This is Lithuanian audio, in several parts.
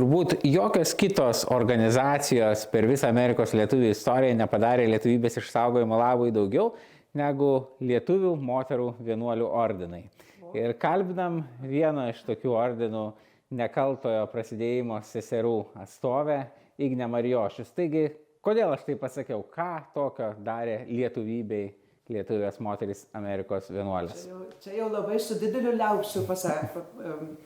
Turbūt jokios kitos organizacijos per visą Amerikos lietuvių istoriją nepadarė lietuvybės išsaugojimo labui daugiau negu lietuvių moterų vienuolių ordinai. Ir kalbinam vieną iš tokių ordinų nekaltojo prasidėjimo seserų atstovę Ignę Marijošius. Taigi, kodėl aš tai pasakiau, ką tokio darė lietuvybei lietuvės moterys Amerikos vienuolės? Čia jau labai su dideliu liaupsiu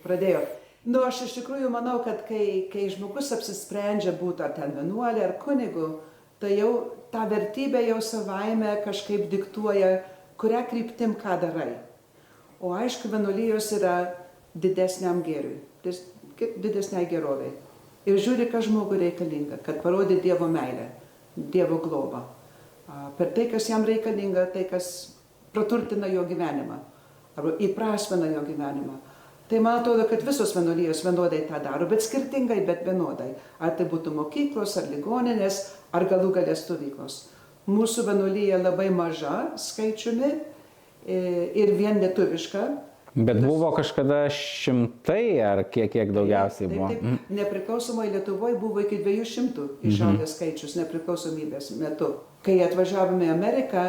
pradėjo. Aš iš tikrųjų manau, kad kai žmogus apsisprendžia būti ar ten vienuolė, ar kunigu, tai jau ta vertybė jau savaime kažkaip diktuoja, kurią kryptim ką darai. O aišku, vienuolijos yra didesniam gėriui, didesniai geroviai. Ir žiūri, kas žmogui reikalinga, kad parodė Dievo meilę, Dievo globą. Per tai, kas jam reikalinga, tai, kas praturtina jo gyvenimą, arba įprasmina jo gyvenimą. Tai man atrodo, kad visos vienuolijos vienodai tą daro, bet skirtingai, bet vienodai. Ar tai būtų mokyklos, ar ligoninės, ar galų galės stovyklos. Mūsų vienuolija labai maža skaičiumi ir vien lietuviška. Bet buvo kažkada šimtai ar kiek daugiausiai buvo? Taip. Nepriklausomoje Lietuvoje buvo iki 200 išaugęs skaičius nepriklausomybės metu. Kai atvažiavome į Ameriką,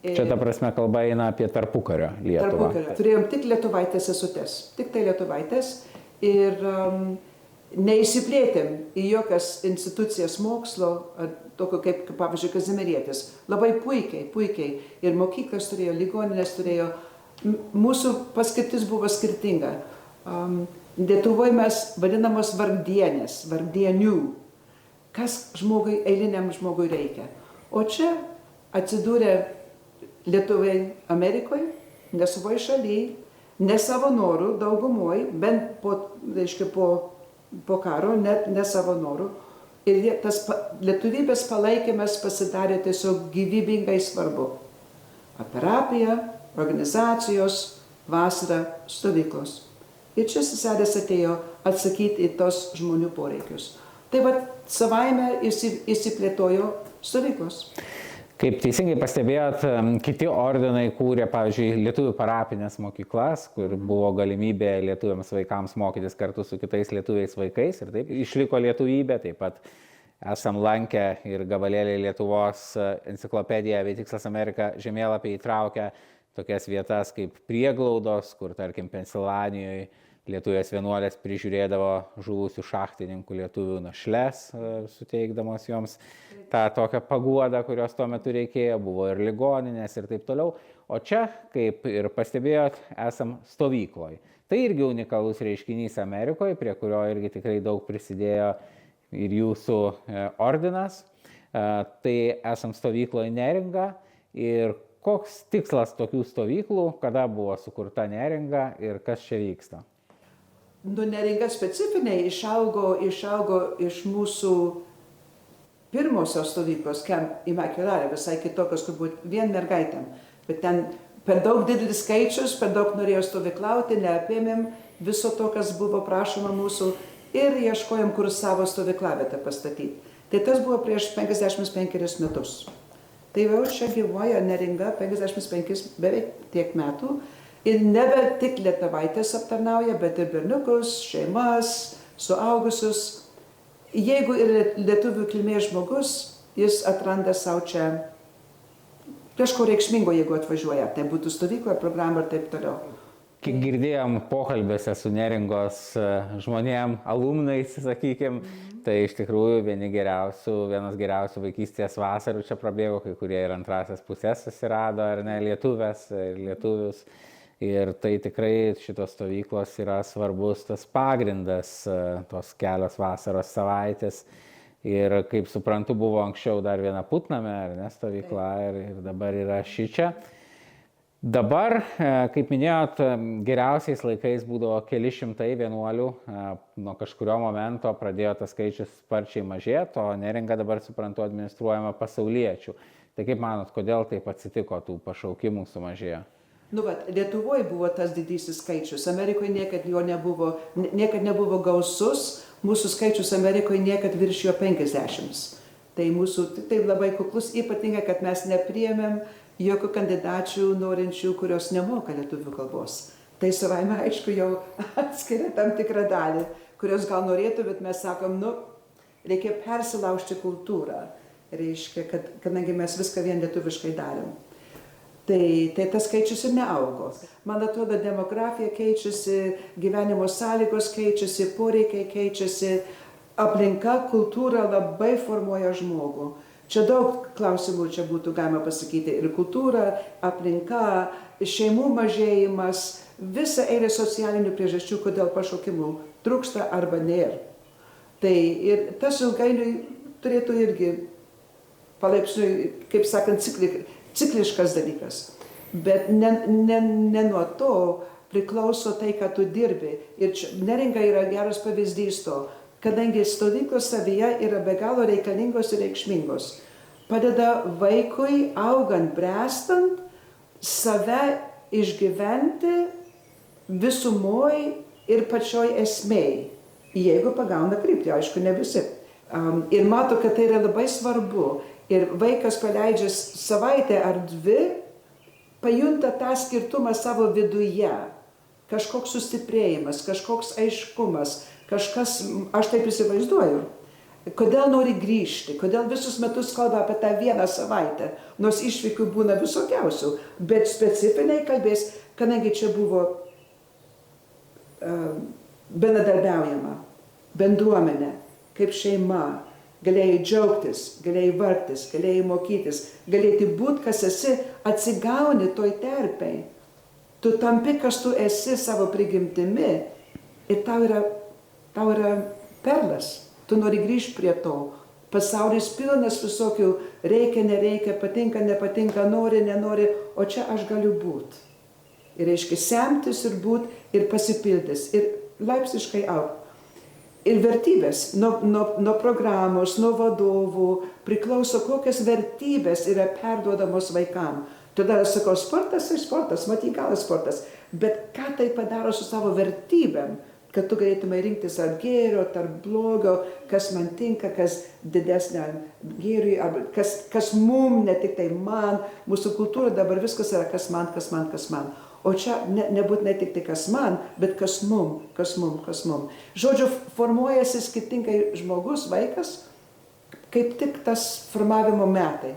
čia ta prasme kalba eina apie tarpukario Lietuvą. Turėjom tik lietuvaitės sesutes, tik tai lietuvaitės ir neįsiplėtėm į jokias institucijas mokslo, tokio kaip pavyzdžiui Kazimierietis. Labai puikiai. Ir mokyklas turėjo, ligoninės turėjo. Mūsų paskirtis buvo skirtinga. Lietuvoje mes vadinamos vargdienės, vargdienių. Kas eiliniam žmogui reikia. O čia atsidūrė Lietuviai Amerikoje, ne savoje šalyje, ne savo norų, daugumoje, bent po karo, net ne savo norų. Ir tas lietuvybės palaikymas pasidarė tiesiog gyvybingai svarbu. Parapija, organizacijos, vasara, stovyklos. Ir čia seselės atėjo atsakyti į tos žmonių poreikius. Tai savaime įsiplėtojo stovyklos. Kaip teisingai pastebėjot, kiti ordinai kūrė, pavyzdžiui, lietuvių parapinės mokyklas, kur buvo galimybė lietuviams vaikams mokytis kartu su kitais lietuviais vaikais ir taip išliko lietuvybė. Taip pat esam lankę ir gabalėlį Lietuvos enciklopediją bei Tikslas Amerika žemėlapį įtraukę tokias vietas kaip prieglaudos, kur, tarkim, Pensilvanijoje lietuvės vienuolės prižiūrėdavo žuvusių šachtininkų lietuvių našles, suteikdamos joms tą tokią paguodą, kurios tuo metu reikėjo, buvo ir ligoninės ir taip toliau. O čia, kaip ir pastebėjot, esam stovykloje. Tai irgi unikalus reiškinys Amerikoje, prie kurio irgi tikrai daug prisidėjo ir jūsų ordinas. Tai esam stovykloje Neringa. Ir koks tikslas tokių stovyklų, kada buvo sukurta Neringa ir kas čia vyksta? Neringa specifiniai išaugo iš mūsų pirmosios stovyklos, Camp Immaculate, visai kitokios, kur buvo vien mergaitėm. Bet ten per daug didelis skaičius, per daug norėjo stovyklauti, neapėmėm viso to, kas buvo prašoma mūsų ir ieškojom, kur savo stovyklavietę pastatyti. Tai tas buvo prieš 55 metus. Tai jau čia gyvuoja Neringa 55 beveik tiek metų. Ir nebe tik lietuvaitės aptarnauja, bet ir berniukus, šeimas, suaugusius. Jeigu ir lietuvių kilmės žmogus, jis atranda savo čia kažko reikšmingo, jeigu atvažiuoja. Tai būtų stovykla, programa ir taip toliau. Kiek girdėjom pokalbėse su Neringos žmonėm, alumnais, sakykime, tai iš tikrųjų vienas geriausių vaikystės vasarų čia prabėgo, kai kurie ir antrasias pusės susirado, ar ne, lietuvės ir lietuvius. Ir tai tikrai šitos stovyklos yra svarbus tas pagrindas, tos kelios vasaros savaitės. Ir kaip suprantu, buvo anksčiau dar viena Putname, ar ne, stovykla, ir dabar yra šičia. Dabar, kaip minėjot, geriausiais laikais būdavo keli šimtai vienuolių, nuo kažkurio momento pradėjo tas skaičius sparčiai mažėti, o Neringa dabar, suprantu, administruojama pasauliečių. Tai kaip manot, kodėl taip atsitiko, tų pašaukimų sumažėjo? Lietuvoje buvo tas didysis skaičius, Amerikoje niekad nebuvo gausus, mūsų skaičius Amerikoje niekad viršijo 50. Tai mūsų taip labai kuklus, ypatingai, kad mes nepriėmėm jokių kandidačių norinčių, kurios nemoka lietuvių kalbos. Tai savaime aišku jau atskiria tam tikrą dalį, kurios gal norėtų, bet mes sakom, reikia persilaužti kultūrą. Reiškia, kadangi mes viską vien lietuviškai darėm. Tai tas skaičius ir neaugo. Man atrodo, demografija keičiasi, gyvenimo sąlygos keičiasi, poreikiai keičiasi, aplinka, kultūra labai formuoja žmogų. Čia daug klausimų čia būtų galima pasakyti. Ir kultūra, aplinka, šeimų mažėjimas, visa eilė socialinių priežasčių, kodėl pašaukimų trūksta arba nėra. Tai ir tas ilgainiui turėtų irgi palaipsniui, kaip sakant, cikliškas dalykas. Bet ne nuo to priklauso tai, ką tu dirbi. Ir Neringa yra geras pavyzdys to, kadangi stovyklos savyje yra be galo reikalingos ir reikšmingos. Padeda vaikui augant, brestant, save išgyventi visumoj ir pačioj esmėj. Jeigu pagauna kryptį, aišku, ne visi. Ir mato, kad tai yra labai svarbu. Ir vaikas paleidžia savaitę ar 2, pajunta tą skirtumą savo viduje. Kažkoks sustiprėjimas, kažkoks aiškumas, kažkas, aš taip įsivaizduoju. Kodėl nori grįžti, kodėl visus metus kalba apie tą vieną savaitę, nors išvykų būna visokiausių, bet specifiniai kalbės, kadangi čia buvo bendradarbiaujama, bendruomenė, kaip šeima, galėjai džiaugtis, galėjai vargtis, galėjai mokytis, galėjai būti, kas esi, atsigauni toj terpei. Tu tampi, kas tu esi savo prigimtimi ir tau yra perlas. Tu nori grįžti prie to. Pasaulis pilnas visokių reikia, nereikia, patinka, nepatinka, nori, nenori, o čia aš galiu būti. Ir reiškia semtis ir būti ir pasipildys ir laipsniškai augti. Ir vertybės nuo programos, nuo vadovų priklauso, kokias vertybės yra perduodamos vaikam. Todėl aš sakau, sportas ir sportas, matyk galas sportas, bet ką tai padaro su savo vertybėm, kad tu galėtume rinktis tarp gėrio, tarp blogio, kas man tinka, kas didesnė gėriui, arba kas mum, ne tik tai man, mūsų kultūra dabar viskas yra kas man, kas man, kas man. O čia nebūtinai tik tai kas man, bet kas mum, kas mum, kas mum. Žodžiu, formuojasi skirtingai žmogus, vaikas, kaip tik tas formavimo metai.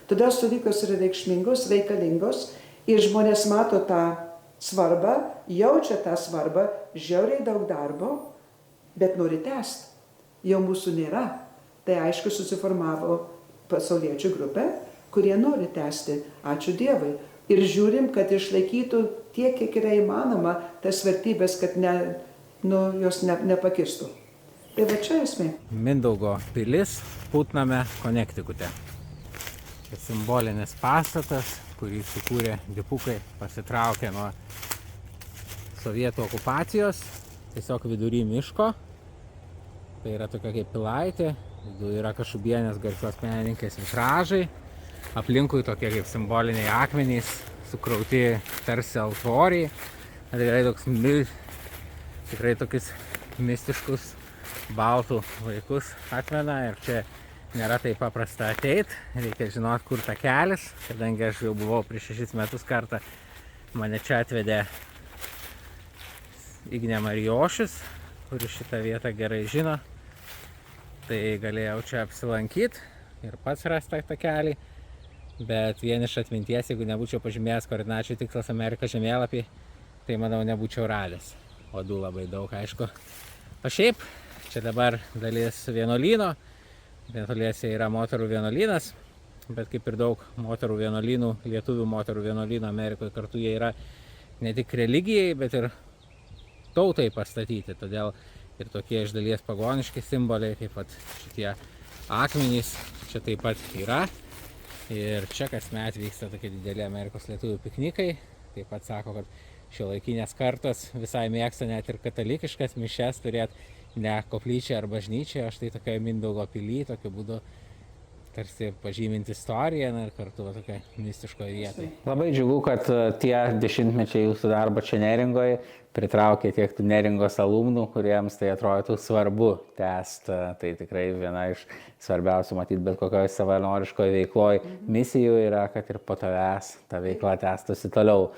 Todėl stovyklos yra reikšmingos, reikalingos ir žmonės mato tą svarbą, jaučia tą svarbą, žiauriai daug darbo, bet nori tęsti. Jau mūsų nėra. Tai aišku susiformavo pasauliečių grupė, kurie nori tęsti. Ačiū Dievui. Ir žiūrim, kad išlaikytų tiek, kiek yra įmanoma tas vertybės, kad jos nepakistų. Tai va čia esmė. Mindaugo pilis Putname, Konektikute. Simbolinis pastatas, kurį sukūrė dipukai, pasitraukė nuo sovietų okupacijos, tiesiog vidury miško. Tai yra tokia kaip pilaitė, viduje yra Kašubienės garsios menininkės vitražai, aplinkui tokie kaip simboliniai akmenys, sukrauti tarsi altoriai. Tikrai tokius mistiškus baltų vaikus atmena ir čia nėra taip paprasta ateit, reikia žinoti, kur ta kelias, kadangi aš jau buvau prieš 6 metus kartą, mane čia atvedė Ignė Marijošius, kuris šitą vietą gerai žino, tai galėjau čia apsilankyti ir pats rasti tą kelią, bet vien iš atminties, jeigu nebūčiau pažymėjęs koordinačių tikslas Amerikos žemėlapį, tai manau nebūčiau radęs. Odų labai daug, aišku. O šiaip, čia dabar dalis vienuolyno, netoliese yra moterų vienuolynas, bet kaip ir daug moterų vienuolynų, lietuvių moterų vienuolynų Amerikoje kartu jie yra ne tik religijai, bet ir tautai pastatyti. Todėl ir tokie iš dalies pagoniški simboliai, kaip pat šitie akmenys, čia taip pat yra. Ir čia kasmet vyksta tokie dideli Amerikos lietuvių piknikai. Taip pat sako, kad šiuolaikinės kartos visai mėgsta net ir katalikiškas mišias turėti ne koplyčią ar bažnyčią, o štai tokia Mindaugo pily, tokiu būdu tarsi pažyminti istoriją ir kartu tokia mistiškoje vietoje. Labai džiugu, kad tie dešimtmečiai jūsų darbo čia Neringoje pritraukė tiek tų Neringos alumnų, kuriems tai atrodytų svarbu tęsti. Tai tikrai viena iš svarbiausių matyti bet kokioje savanoriškoje veikloje misijų yra, kad ir po tavęs ta veikla tęstųsi toliau.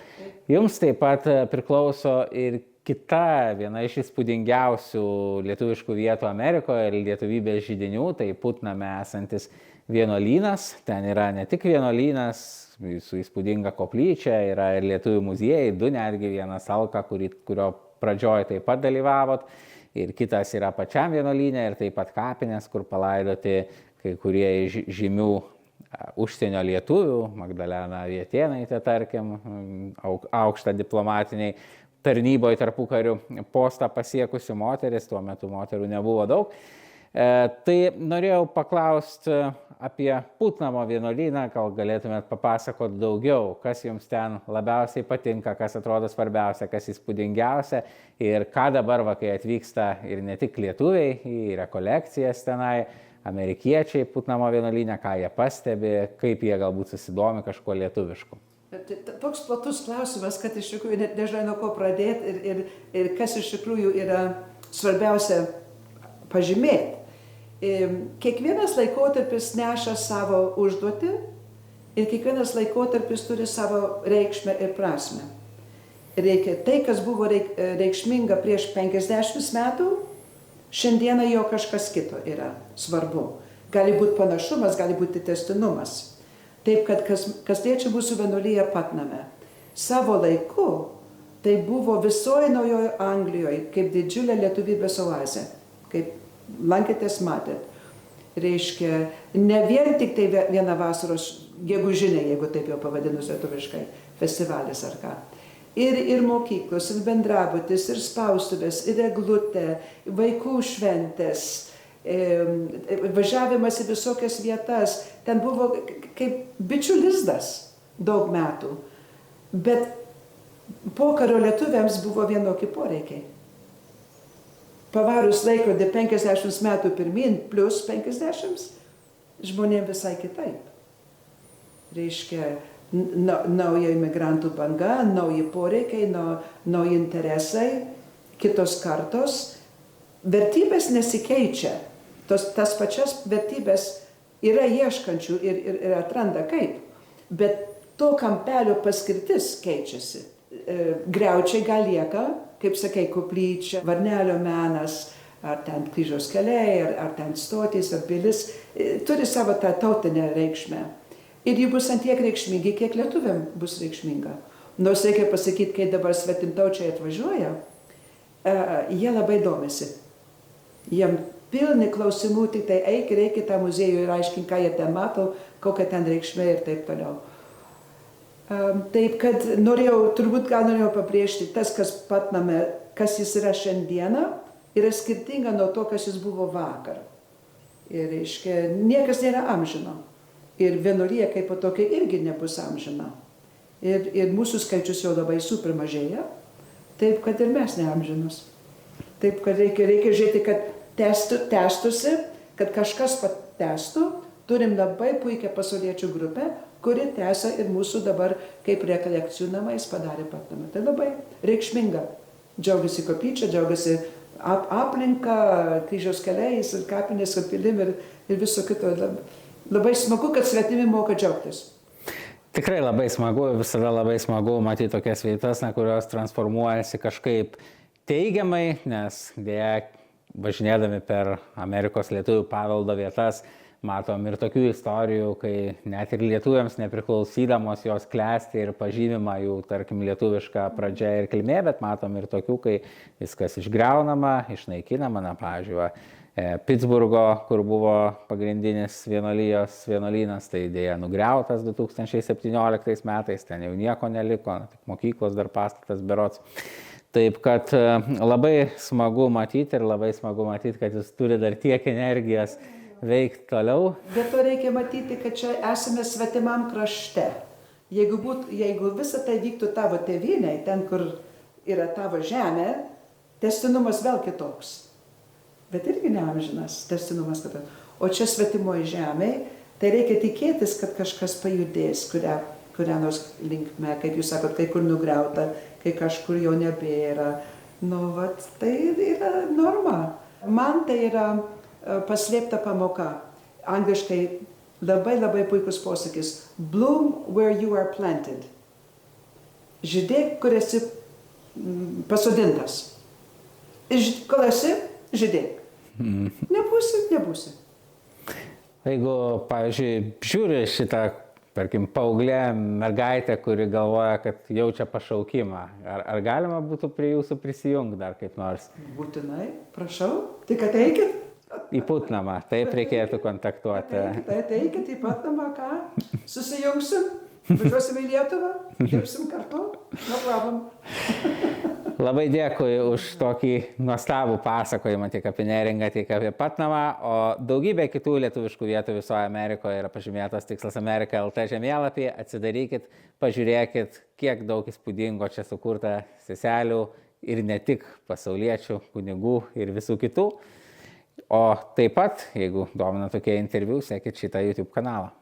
Jums taip pat priklauso ir kita viena iš įspūdingiausių lietuviškų vietų Amerikoje ir lietuvybės židinių, tai Putname esantis vienuolynas. Ten yra ne tik vienuolynas su įspūdinga koplyčia, yra ir lietuvių muziejai, 2 netgi, vienas Alka, kurio pradžioje taip pat dalyvavot, ir kitas yra pačiam vienuolyne, ir taip pat kapinės, kur palaidoti kai kurie žymių užsienio lietuvių, Magdalena Vietėnaitė, tarkim, aukštą diplomatiniai tarnyboje tarpukariu postą pasiekusi moteris, tuo metu moterų nebuvo daug. Tai norėjau paklausti apie Putnamo vienuolyną, gal galėtumėt papasakoti daugiau, kas jums ten labiausiai patinka, kas atrodo svarbiausia, kas įspūdingiausia ir ką dabar, kai atvyksta ir ne tik lietuviai į rekolekcijas tenai, amerikiečiai Putnamo vienuolyne, ką jie pastebi, kaip jie galbūt susidomi kažkuo lietuvišku. Toks platus klausimas, kad iš tikrųjų net nežinau, nuo ko pradėti ir kas iš tikrųjų yra svarbiausia pažymėti. Kiekvienas laikotarpis neša savo užduotį ir kiekvienas laikotarpis turi savo reikšmę ir prasmę. Reikia tai, kas buvo reikšminga prieš 50 metų, šiandieną jau kažkas kito yra svarbu. Gali būti panašumas, gali būti tęstinumas. Taip, kad kas liečia mūsų vienuoliją Putname, savo laiku tai buvo visoje Naujoje Anglijoje kaip didžiulė lietuvybės oazė, kaip lankėtės matėt. Reiškia, ne vien tik tai viena vasaros gegužinė, jeigu taip jau pavadinus lietuviškai, festivalis ar ką. Ir mokyklos, ir bendrabutis, ir spaustuvės, ir eglutė, vaikų šventės, važiavimas į visokias vietas. Ten buvo kaip bičių lizdas daug metų. Bet pokario lietuviams buvo vienokie poreikiai. Pavarus laikrodį 50 metų pirmin, plus 50, žmonėms visai kitaip. Reiškia, nauja imigrantų banga, nauji poreikiai, nauji interesai, kitos kartos. Vertybės nesikeičia. Tas pačias vertybės yra ieškančių ir atranda kaip. Bet to kampelio paskirtis keičiasi. Griaučiai gal lieka, kaip sakai, koplyčia, Varnelio menas, ar ten kryžiaus keliai, ar ten stotys, ar pilis, turi savo tą tautinę reikšmę. Ir ji bus ant tiek reikšmingi, kiek lietuviam bus reikšminga. Nors reikia pasakyti, kai dabar svetimtaučiai atvažiuoja, jie labai domisi. Jiem pilni klausimų, tik tai eik, reikia tą muziejų ir aiškink, ką jie ten mato, kokia ten reikšmė ir taip toliau. Taip, kad turbūt norėjau pabrėžti, tas, kas Putname, kas jis yra šiandieną, yra skirtinga nuo to, kas jis buvo vakar. Ir, reiškia, niekas nėra amžino. Ir vienuolija kaip po tokia irgi nebus amžina. Ir mūsų skaičius jau labai super mažėja, taip, kad ir mes neamžinus. Taip, kad reikia žiūrėti, kad tęstusi, kad kažkas patęstų. Turim labai puikią pasauliečių grupę, kuri tęsia ir mūsų dabar kaip rekolekcijų namais padarė Putname. Tai labai reikšminga. Džiaugiasi koplyčia, džiaugiasi aplinka, kryžiaus keliais ir kapinės ir pilim ir viso kito. Labai smagu, kad svetimi moka džiaugtis. Tikrai labai smagu, visada labai smagu matyti tokias vietas, kurios transformuojasi kažkaip teigiamai, nes dėja važinėdami per Amerikos lietuvių paveldo vietas matom ir tokių istorijų, kai net ir lietuviams nepriklausydamos jos klesti ir pažymima jų, tarkim, lietuviška pradžia ir kilmė, bet matom ir tokių, kai viskas išgriaunama, išnaikinama, na, pavyzdžiui, Pitsburgo, kur buvo pagrindinis vienuolynas, tai dėja nugriautas 2017 metais, ten jau nieko neliko, tik mokyklos dar pastatas berods. Taip, kad labai smagu matyti ir labai smagu matyti, kad jūs turi dar tiek energijos veikti toliau. Bet to reikia matyti, kad čia esame svetimam krašte. Jeigu visa tai vyktų tavo tėvynėje, ten, kur yra tavo žemė, tęstinumas vėl kitoks. Bet irgi neamžinas tęstinumas kitoks. O čia svetimoje žemėje, tai reikia tikėtis, kad kažkas pajudės, kurią nors linkme, kaip jūs sakot, kai kur nugriauta, kai kažkur jo nebėra. Tai yra norma. Man tai yra paslėpta pamoka. Angliškai labai puikus posakis. Bloom where you are planted. Žydėk, kur esi pasodintas. Kol esi, žydėk. Nebūsi. Jeigu, pavyzdžiui, žiūri šitą, tarkim, paauglę mergaitę, kuri galvoja, kad jaučia pašaukimą, ar galima būtų prie jūsų prisijungti dar kaip nors? Būtinai, prašau, tik ateikit. Į Putnamą, taip reikėtų kontaktuoti. Ateikit į Putnamą, ką? Susijungsim, važiuosim į Lietuvą, dirbsim kartu, no problem. Labai dėkui už tokį nuostabų pasakojimą tiek apie Neringą, tiek apie Putnamą, o daugybė kitų lietuviškų vietų visoje Amerikoje yra pažymėtos Tikslas Amerika LT žemėlapyje. Atsidarykit, pažiūrėkit, kiek daug įspūdingo čia sukurta seselių ir ne tik pasauliečių, kunigų ir visų kitų. O taip pat, jeigu domina tokie interviu, sekit šitą YouTube kanalą.